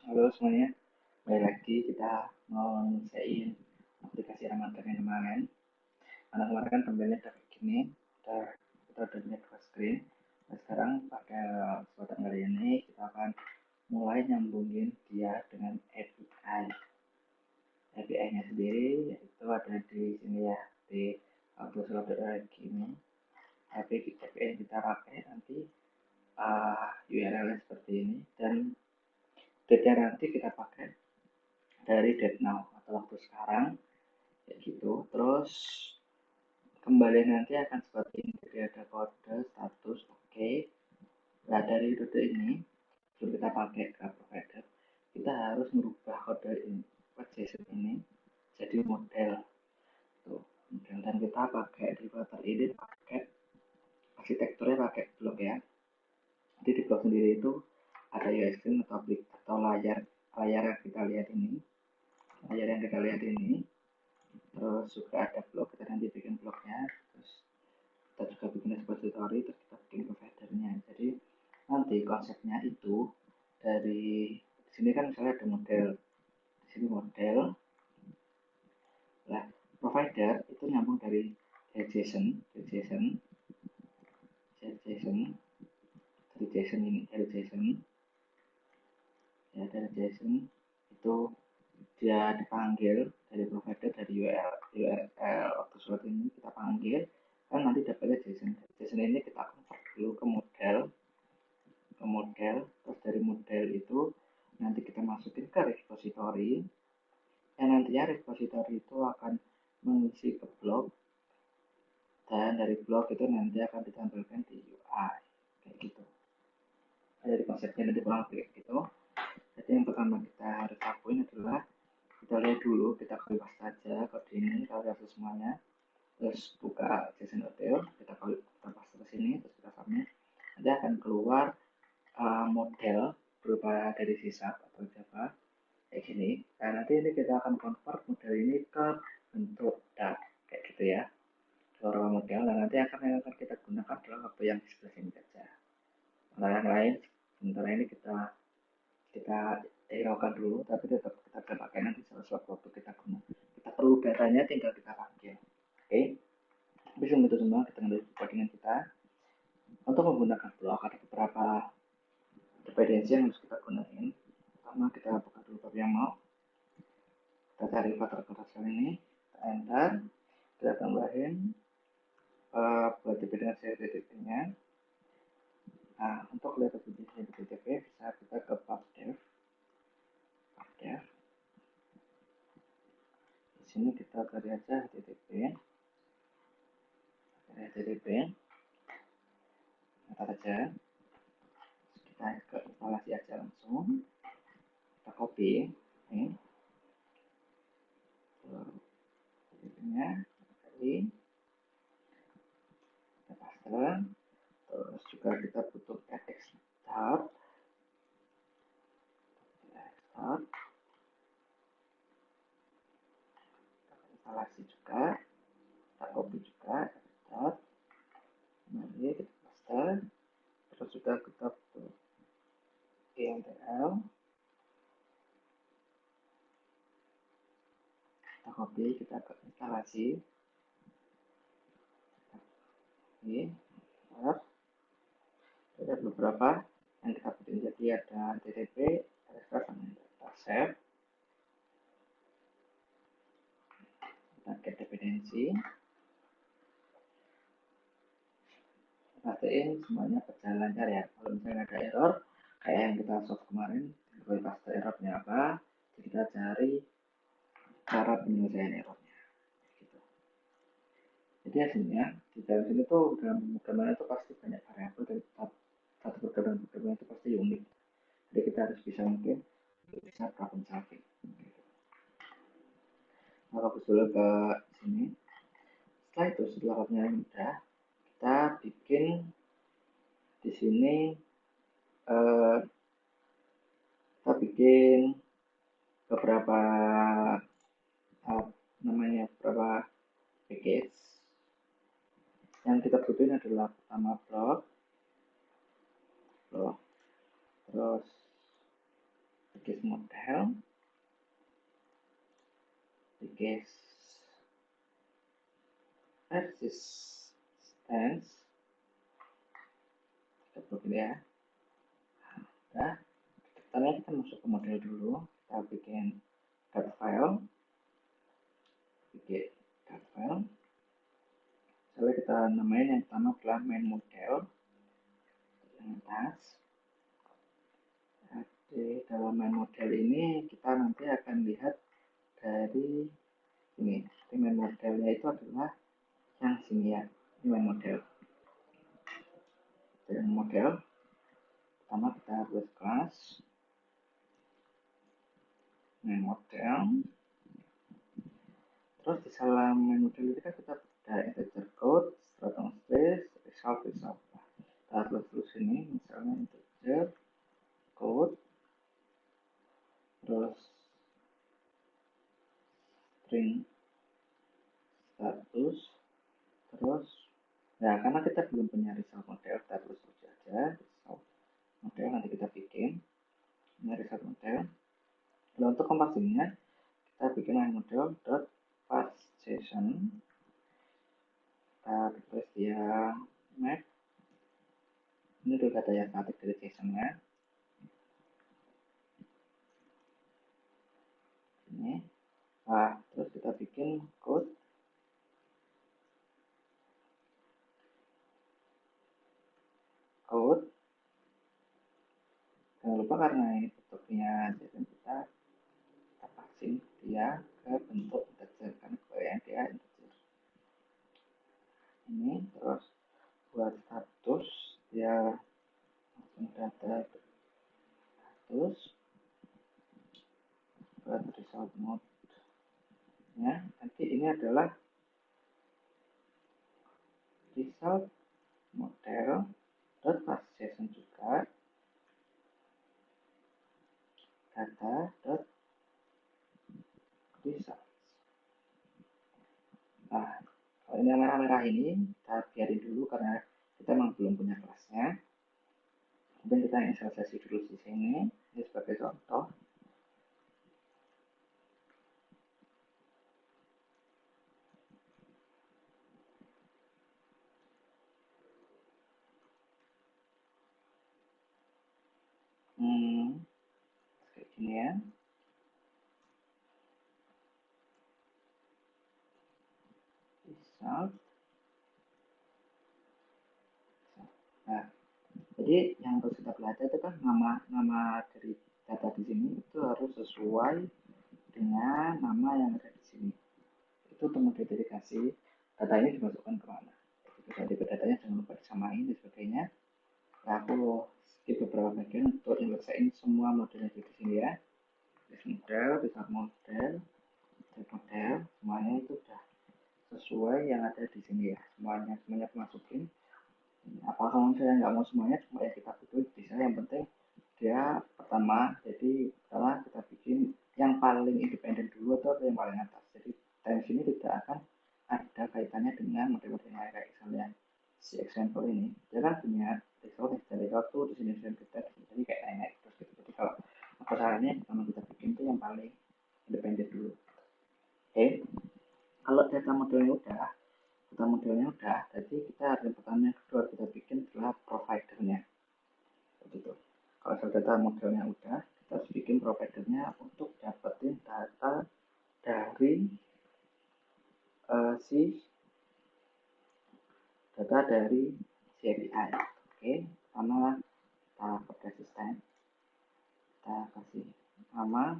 Halo semuanya, balik lagi kita mau nyelesain aplikasi Ramadan yang kemarin. Karena kemarin kan tampilnya udah kayak gini, kita udah punya dua screen. Nah sekarang pakai kesempatan kali ini kita akan mulai nyambungin dia dengan API. API-nya sendiri yaitu ada di sini ya, di autoslow.org ini. API yang kita pakai nanti URL seperti ini dan data nanti kita pakai dari date now atau waktu sekarang kayak gitu. Terus kembali nanti akan seperti ini, jadi ada kode status oke. Nah dari kode ini sebelum kita pakai ke provider, kita harus merubah kode ini JSON ini jadi model tuh model, dan kita pakai derivator ini pakai arsitekturnya pakai blok ya. Jadi di blok sendiri itu ada UI screen atau layar yang kita lihat ini, terus juga ada blog, kita nanti bikin blognya, terus kita juga bikin repository, terus kita bikin providernya. Jadi nanti konsepnya itu dari sini kan misalnya ada model, di sini model, nah provider itu nyambung dari JSON ya, dari JSON itu dia dipanggil dari provider, dari URL waktu surat ini kita panggil kan nanti dapatnya JSON ini kita convert dulu ke model, terus dari model itu nanti kita masukin ke repository, yang nantinya repository itu akan mengisi ke blog, dan dari blog itu nanti akan ditampilkan di UI kayak gitu. Dari konsepnya nanti kurang lebih kayak gitu. Jadi yang pertama kita harus lakuin adalah kita lihat dulu, kita copy paste saja kode ini, kita lihat semuanya, terus buka JSON model, kita paste ke sini, terus kita submit, nanti akan keluar model berupa dari sisap atau Java kayak gini. Nah nanti ini kita akan convert model ini ke bentuk DAG kayak gitu ya, beberapa model. Dan nanti yang akan kita gunakan adalah waktu yang di sebelah sini saja. Nah yang lain sementara ini kita hiraukan dulu, tapi tetap kita pakai nanti suatu waktu kita gunakan. Kita perlu datanya, tinggal kita panggil. Oke, tapi sebelum itu semua kita ambil codingan kita. Untuk menggunakan blok ada beberapa dependensi yang harus kita gunakan. Pertama kita buka dulu tab yang mau, kita cari filter carousel ini, kita enter, kita tambahin buat dependensi HTTP-nya. Nah untuk lihat dependensi HTTP bisa kita ke pubdev. Di sini kita cari aja HTTP, kita saja, kita ke instalasi aja langsung, kita copy ini HTTP-nya, kita paste. Terus juga kita butuh start, instalasi juga, kita copy juga start, mari kita paste. Terus juga kita butuh INTL, kita copy, kita ke instalasi ini, ada beberapa yang kita butuhin, jadi ada HTTP, REST, dan DataSet. Kita get dependensi, pastiin semuanya berjalan lancar ya. Kalau misalnya ada error kayak yang kita solve kemarin, kita paste errornya apa, jadi kita cari cara penyelesaian errornya gitu. Jadi hasilnya di dalam sini tuh dalam pemrograman itu pasti banyak variabel, dan satu program itu pasti unik, jadi kita harus bisa mungkin bisa problem solving gitu. Nah fokus dulu ke sini. Setelah itu, setelah code-nya udah, kita bikin di sini kita bikin beberapa beberapa package. Yang kita butuhin adalah pertama blog, terus case model, di case persistence, kita begini ya. Nah, pertama kita masuk ke model dulu, kita bikin cat file, misalnya kita namain yang pertama adalah main model, yang atas. Di dalam main model ini kita nanti akan lihat dari ini, main modelnya itu adalah yang sini ya, ini main model. Yang model pertama kita buat kelas main model, terus di dalam main model ini kita ada integer code, string space, result. Kita terus ini misalnya integer code, terus string status, terus nah karena kita belum punya result model, kita terus aja result model, nanti kita bikin ini result model. Lalu untuk compassingnya kita bikin main model dot passJSON, kita tulis dia map, ini dulu data yang statik dari JSON-nya ini. Nah, terus kita bikin code, jangan lupa karena ini bentuknya JSON, kita passing dia ke bentuk integer karena kebanyakan dia integer ini. Terus buat status dia langsung data status, buat result mode ya, nanti ini adalah result model dot passJSON juga data dot result. Nah, kalau ini yang merah-merah ini kita biarin dulu karena kita memang belum punya kelasnya. Kemudian kita inisialisasi dulu di sini, ini sebagai contoh. Kayak gini ya. Result. Nah, jadi yang harus kita pelajari itu kan nama dari data di sini itu harus sesuai dengan nama yang ada di sini. Itu untuk modifikasi data ini dimasukkan ke mana. Jadi datanya jangan lupa disamain dan sebagainya. Nah, aku skip beberapa bagian untuk nyelesain semua modelnya di sini ya. Model, result model, semuanya itu sudah sesuai yang ada di sini ya. Semuanya masukin. Apakah kalau saya nggak mau semuanya, cuma yang kita butuh bisa, yang penting dia pertama, jadi setelah kita bikin yang paling independen dulu atau yang paling atas. Jadi time sini tidak akan ada kaitannya dengan model-model yang kayak misalnya si example ini. Dia kan punya result dari tuh di sini kita, jadi kayak naik terus gitu. Jadi kalau apa caranya pertama kita bikin itu yang paling independen dulu. Oke, kalau data modelnya udah, jadi kita ada pertanyaan kedua kita bikin adalah providernya. Begitu. Kalau data modelnya udah, kita harus bikin providernya untuk dapetin data dari si API. Oke, pertama kita pakai sistem, kita kasih nama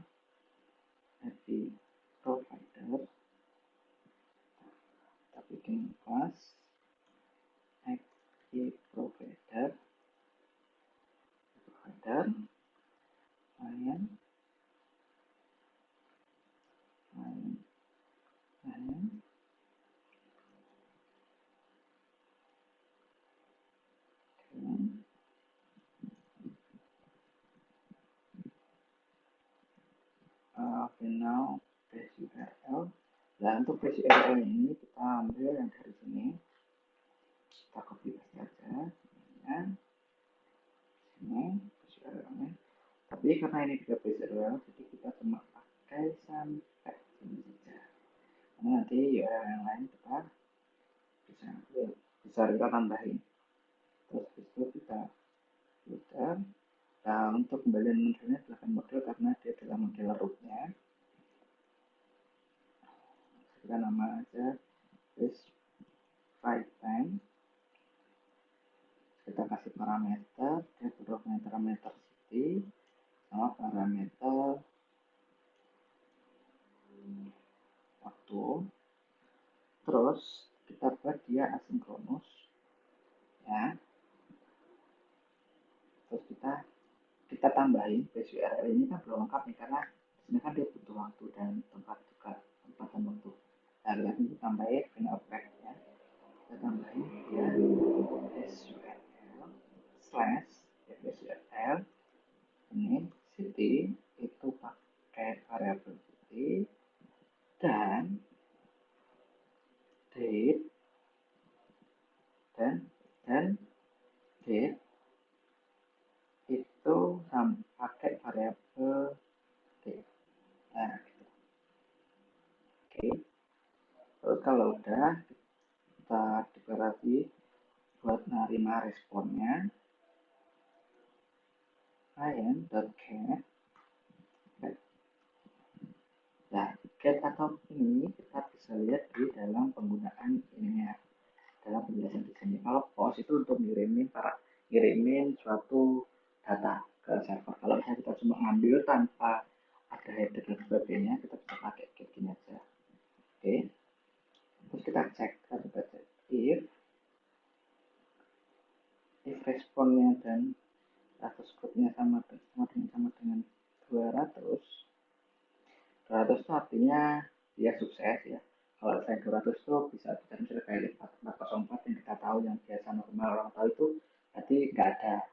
API provider, kita bikin kelas API provider, lain final base URL. Nah, untuk base URL ini kita ambil yang dari sini, kita copy paste aja ya. Sini base URL-nya, Tapi karena ini juga visual, jadi kita cuma pakai sampai sini saja. Karena nanti URL yang lain kita bisa kita tambahin. Terus itu kita filter. Nah, untuk kembalian modelnya silahkan model karena dia adalah model rootnya. Kita nama aja this right time. Kita kasih parameter, dia butuh parameter city sama parameter waktu. Terus kita buat dia asinkronus, ya. Terus kita tambahin base URL ini kan belum lengkap nih karena sebenarnya kan dia butuh waktu dan tempat juga, tempat dan waktu. Nah, kita tambahin final object ya. Kita tambahin dia base URL slash base URL ini city itu pakai variabel city dan date dan date itu pakai variabel date. Nah, gitu. Oke. Terus kalau udah kita deklarasi buat nerima responnya, client.get. Nah, get atau ini kita bisa lihat di dalam penggunaan ininya, dalam penjelasan di sini. Kalau post itu untuk ngirimin suatu data ke server. Kalau misalnya kita cuma ngambil tanpa ada header dan sebagainya, kita bisa pakai get gini aja. Oke. Terus kita cek if responnya dan status code-nya sama dengan 200. 200 itu artinya dia sukses ya. Kalau saya 200 itu bisa misalnya kayak 404 yang kita tahu yang biasa normal orang tahu itu berarti nggak ada.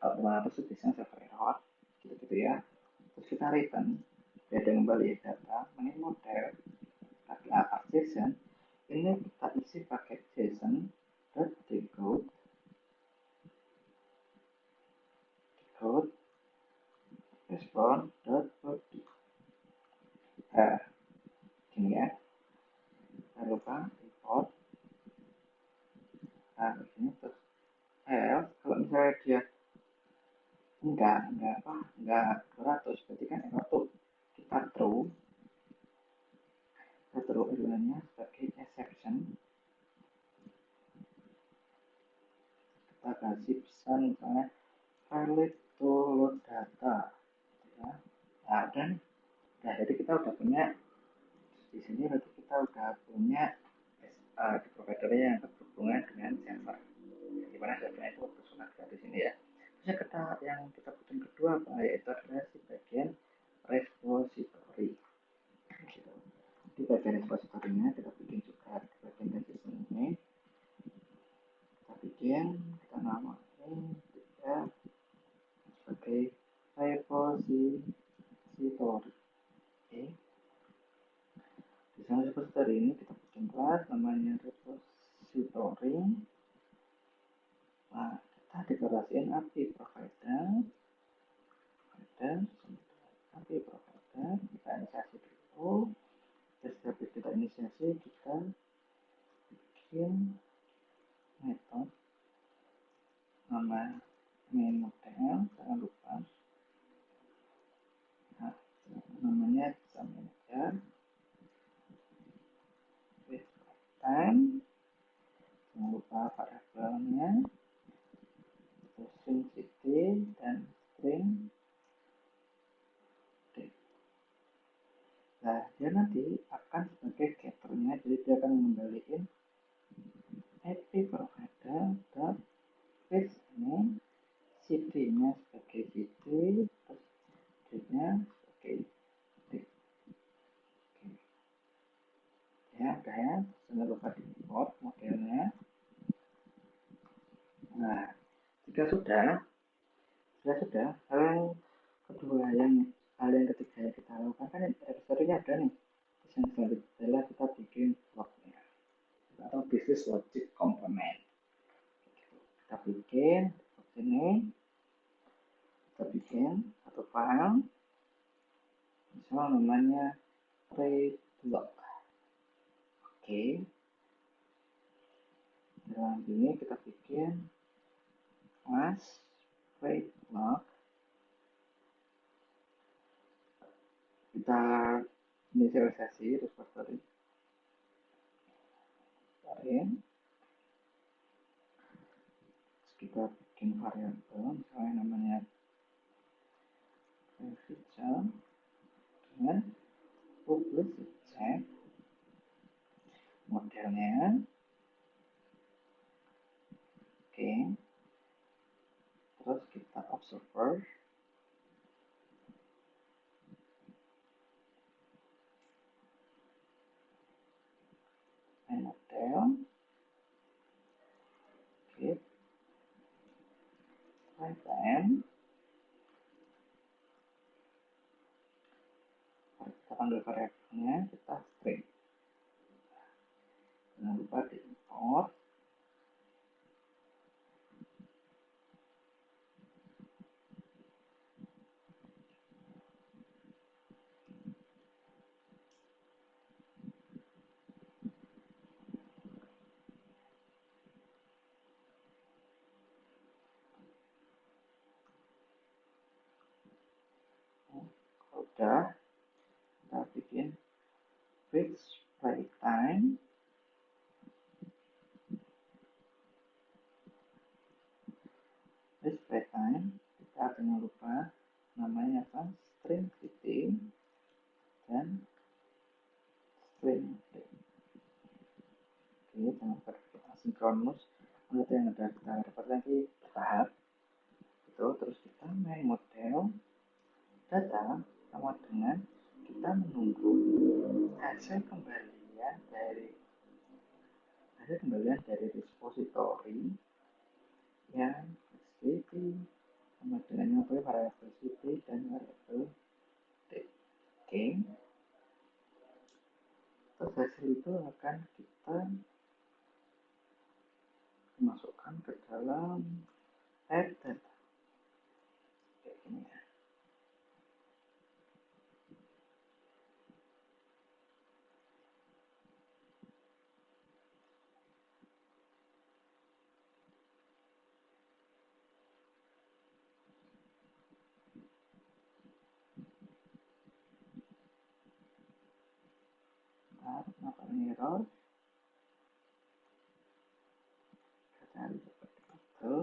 Kalau 200 itu biasanya server error gitu ya. Terus kita return dia kembali data menit model apa JSON ini kita isi pakai JSON decode respond.body. Nah, gini ya. Jangan lupa import. Nah, ini terus kalau misalnya dia enggak 200 berarti kan error tuh kita throw elemennya sebagai exception. Kita kasih pesan misalnya valid to load data ya. Nah, jadi kita udah punya di sini, berarti kita udah punya di providernya yang berhubungan dengan server, dimana servernya itu berhubungan di sini ya. Terus yang kita butuhin kedua apa, yaitu adalah si bagian repository. Di bagian repository-nya kita bikin juga di bagian registry ini, kita namain juga sebagai repository. Oke. Di sana repository ini kita bikin kelas namanya repository. Nah, kita deklarasiin API provider, kita inisiasi dulu. Terus habis kita inisiasi, kita bikin metode nama main model, jangan lupa. Nah, namanya bisa manager with time, jangan lupa variabelnya, string city dan string date. Nah, dia nanti akan sebagai getternya, jadi dia akan mengembalikan API provider dot with ini city-nya sebagai city, terus date-nya sebagai date. Ya, udah ya, jangan lupa di import modelnya. Nah, jika sudah, hal yang ketiga yang kita lakukan kan repository-nya ada nih. Terus yang selanjutnya adalah kita bikin lognya atau business logic component. Kita bikin ini, file, misal namanya breakblock. Oke, dalam ini kita bikin class breakblock. Kita inisialisasi repository. Terus kita bikin variabel, misalnya namanya feature dengan publish check modelnya. Oke, terus kita observer model. Oke, time. Kita panggil variabelnya, kita string. Jangan lupa di import. Udah, kita bikin fix break time. Fix break time, kita jangan lupa namanya kan string city dan string date. Oke, jangan lupa asinkronus. Nanti yang ada kita dapat lagi bertahap. Itu terus kita main model data sama dengan kita menunggu hasil kembalian dari repository yang city sama dengan variabel city dan variabel date. Oke, terus hasil itu akan kita masukkan ke dalam add data kayak gini ya. Kenapa ini error? Kita cari seperti itu.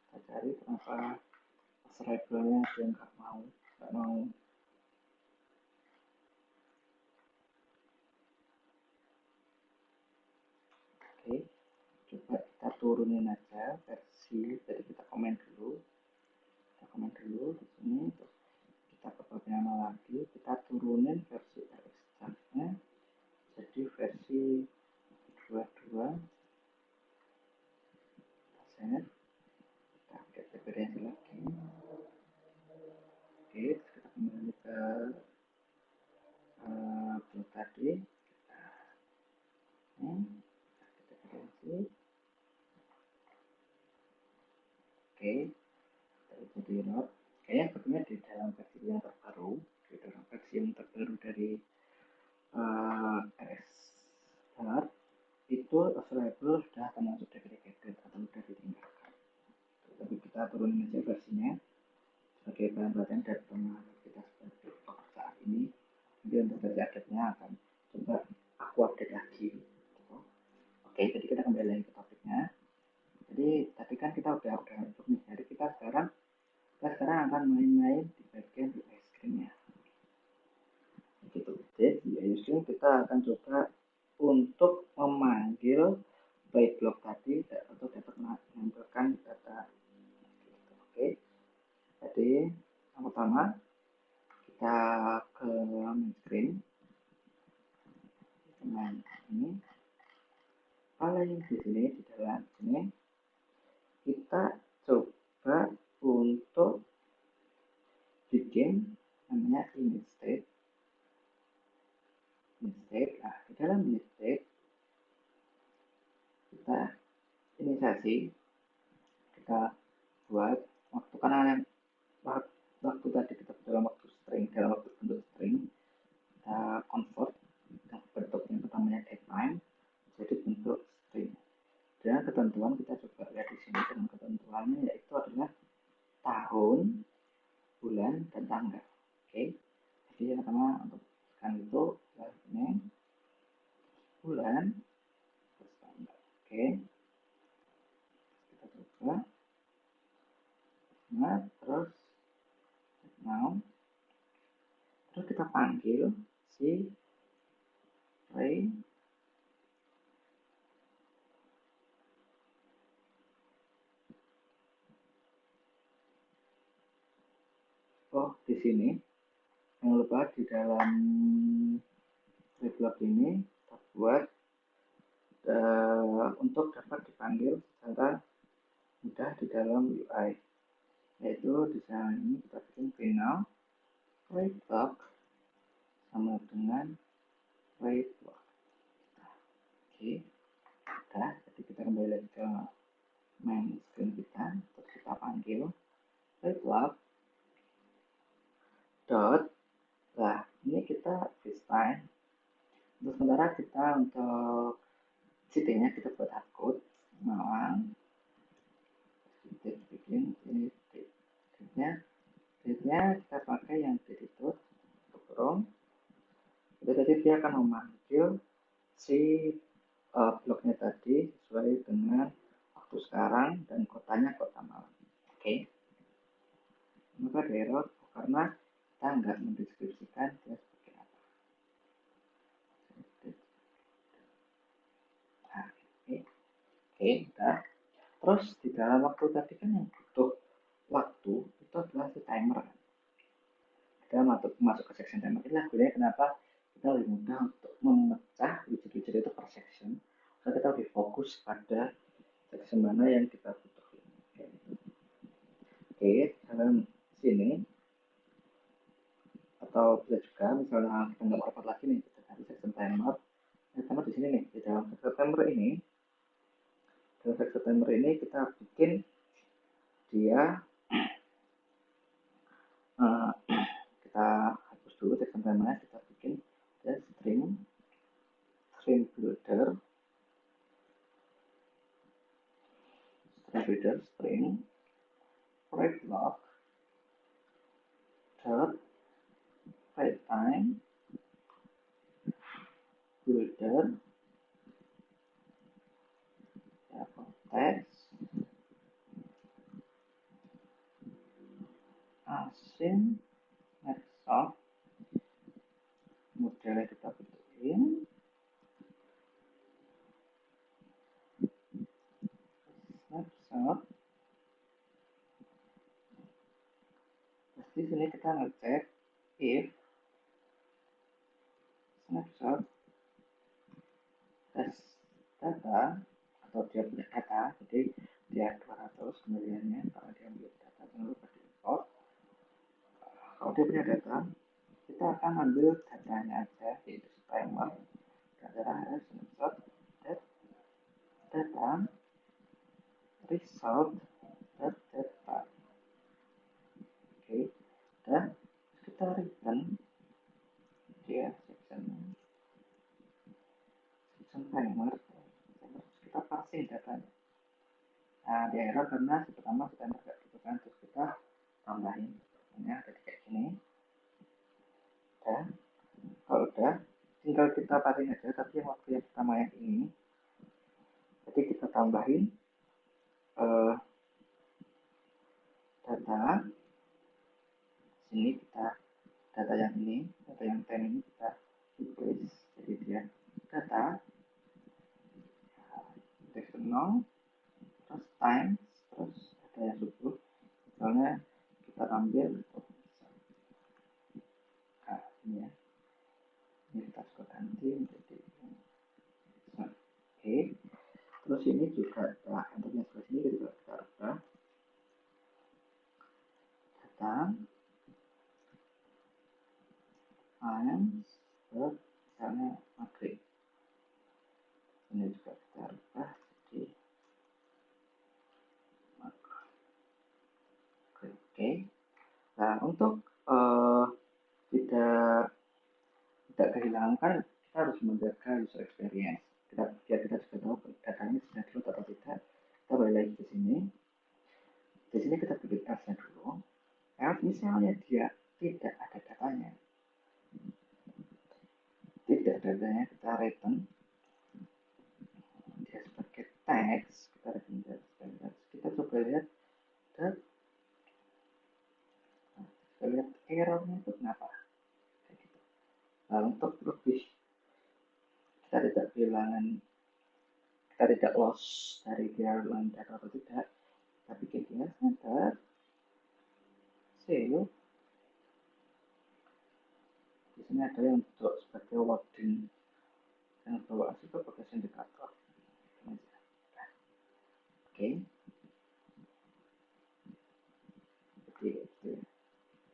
Kita cari kenapa variabelnya dia nggak mau. Oke, coba kita turunin aja versi. Jadi kita komen dulu di sini. Terus kita ke bagian lagi, kita turunin versi extract-nya jadi versi 22. Kita update preferensi lagi. Oke, kita kembali ke blog tadi. Preferensi. Oke, jadi not. Kayaknya sebetulnya di dalam versi yang terbaru, dari RS Start itu available sudah termasuk deprecated atau sudah ditinggalkan. Tapi kita turunin aja versinya sebagai bahan latihan dari pengalaman kita sebagai saat ini. Jadi untuk versi update-nya akan coba aku update lagi. Oke, jadi kita kembali lagi ke topiknya. Jadi tadi kan kita udah untuk nih. Jadi kita sekarang akan main-main di bagian di ice cream-nya. Gitu. Jadi di ice cream kita akan coba untuk memanggil by block tadi untuk dapat menampilkan data. Oke. Jadi yang pertama kita ke main screen. Nah, ini kalau yang di sini di dalam sini kita coba untuk bikin namanya image state. Nah, di dalam image state kita inisiasi, kita buat waktu karena yang waktu tadi kita dalam waktu string, dalam waktu bentuk string, kita convert bentuk yang pertamanya datetime jadi bentuk string. Dan ketentuan kita coba lihat di sini, dengan ketentuannya yaitu adalah tahun, bulan, dan tanggal. Oke, jadi yang pertama untuk sekarang itu ini bulan terus tanggal. Oke, kita coba. Nah, terus now, terus kita panggil si Ray. Oh, di sini jangan lupa di dalam Reblog ini kita buat untuk dapat dipanggil secara mudah di dalam UI, yaitu di sana ini kita bikin final Reblog sama dengan Reblog. Oke, udah. Jadi kita kembali lagi ke main screen kita, terus kita panggil Reblog dot. Nah, ini kita FaceTime. Untuk sementara kita untuk CT-nya kita buat hardcode malang. Kita bikin ini date-nya kita pakai yang date itu from. Jadi dia akan memanggil si bloknya tadi sesuai dengan waktu sekarang dan kotanya kota Malang. Oke. Maka ada error karena kita nggak mendeskripsikan dia seperti apa. Nah, oke, udah. Terus di dalam waktu tadi kan yang butuh waktu itu adalah si timer. Kita masuk ke section timer. Inilah gunanya kenapa kita lebih mudah untuk memecah widget-widget itu per section. Karena kita lebih fokus pada section mana yang kita butuhin. Oke, dalam sini atau bisa juga misalnya kita nggak mau lagi nih, kita cari section timer. Timer di sini nih, di dalam section timer ini, dalam section timer ini kita bikin dia kita hapus dulu section timer, kita bikin dia string builder string Reblog dot time builder text asin Microsoft modelnya kita bentukin snapshot. Terus di sini kita ngecek if snapshot test data atau dia punya data, jadi dia 200 kembaliannya kalau dia punya data, jangan lupa di import. Kalau dia punya data, kita akan ambil datanya aja, yaitu si timer dan data snapshot data result data. Oke, dan kita return dia section timer, kita parsing datanya. Nah, di error karena pertama kita nggak butuhkan, terus kita tambahin ini jadi kayak gini. Dan kalau udah tinggal kita parsing aja, tapi yang waktu yang pertama yang ini, jadi kita tambahin data sini, kita data yang ini, data yang 10 ini kita replace jadi dia data additional terus times terus data yang 10, misalnya kita ambil ini ya, ini kita juga ganti menjadi oke. Terus ini juga untuk yang sebelah sini juga kita rubah data science ke misalnya maghrib. Ini juga kita rubah jadi maghrib. Oke. Nah, untuk tidak kehilangan kan kita harus menjaga user experience. Biar kita juga tahu datanya sudah dulu atau tidak. Kita balik lagi ke sini. Di sini kita bikin else dulu. Kalau misalnya dia tidak ada datanya, kita return dia sebagai teks, kita return dia sebagai teks. Kita coba lihat dan kita lihat errornya itu kenapa. Gitu. Nah, untuk lebih kita tidak kehilangan, kita tidak loss dari dia hilang data atau tidak, kita bikin dia standar save. Di sini ada yang untuk sebagai wording yang bawa ke bagas indikator. Oke,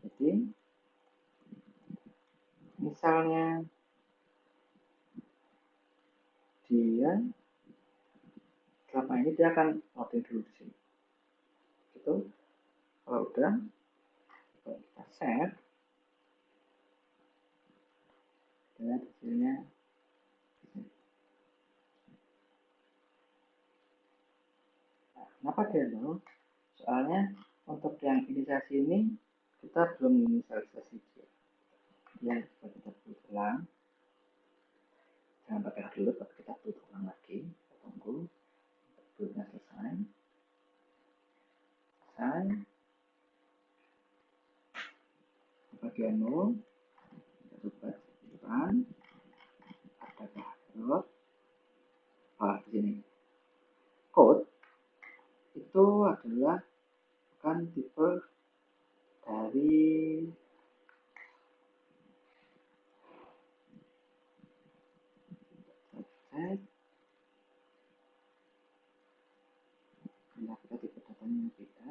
jadi misalnya dia selama ini dia akan loading dulu di sini. Gitu. Kalau udah kita save dan hasilnya nah, kenapa dia load? Soalnya untuk yang inisiasi ini kita belum inisialisasi dia. Yang kita buat ulang, jangan pakai dulu, tapi kita buat ulang lagi. Kita tunggu buatnya selesai. Bagian 0 kita coba depan apakah error di sini code itu adalah bukan tipe dari karena kita tipe datanya beda.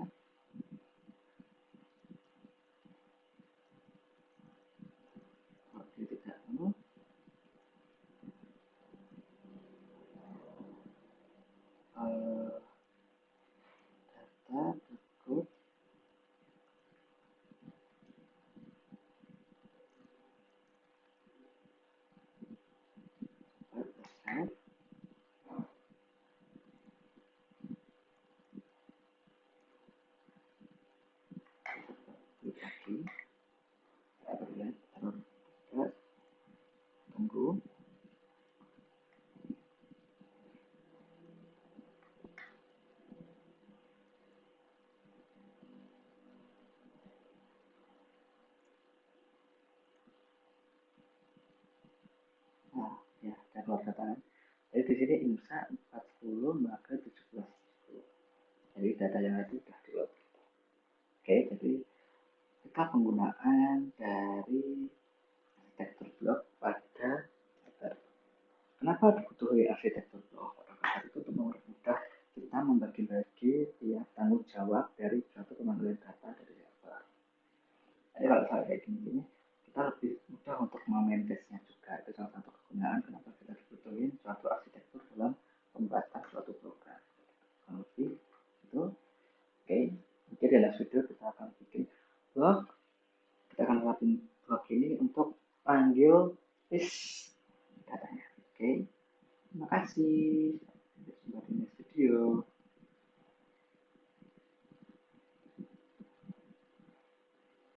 Oke, tidak data berikut persen lagi kita lihat error kita tunggu. Nah ya ada keluar data. Jadi di sini IMSA 40 maka 17. Jadi data yang tadi sudah di load. Oke, jadi kita penggunaan dari arsitektur blok pada Flutter. Kenapa dibutuhkan arsitektur blok pada Flutter itu untuk mempermudah kita membagi-bagi tiap tanggung jawab dari suatu pemanggilan data dari server. Jadi kalau saya kayak gini, kita lebih mudah untuk memanage-nya juga. Itu salah satu kegunaan kenapa kita dibutuhin suatu arsitektur dalam pembuatan suatu program. Kalau lebih itu, oke. Jadi dalam video kita akan bikin blog. Kita akan lakukan blog ini untuk panggil list datanya. Oke. Terima kasih. Sampai jumpa di next video.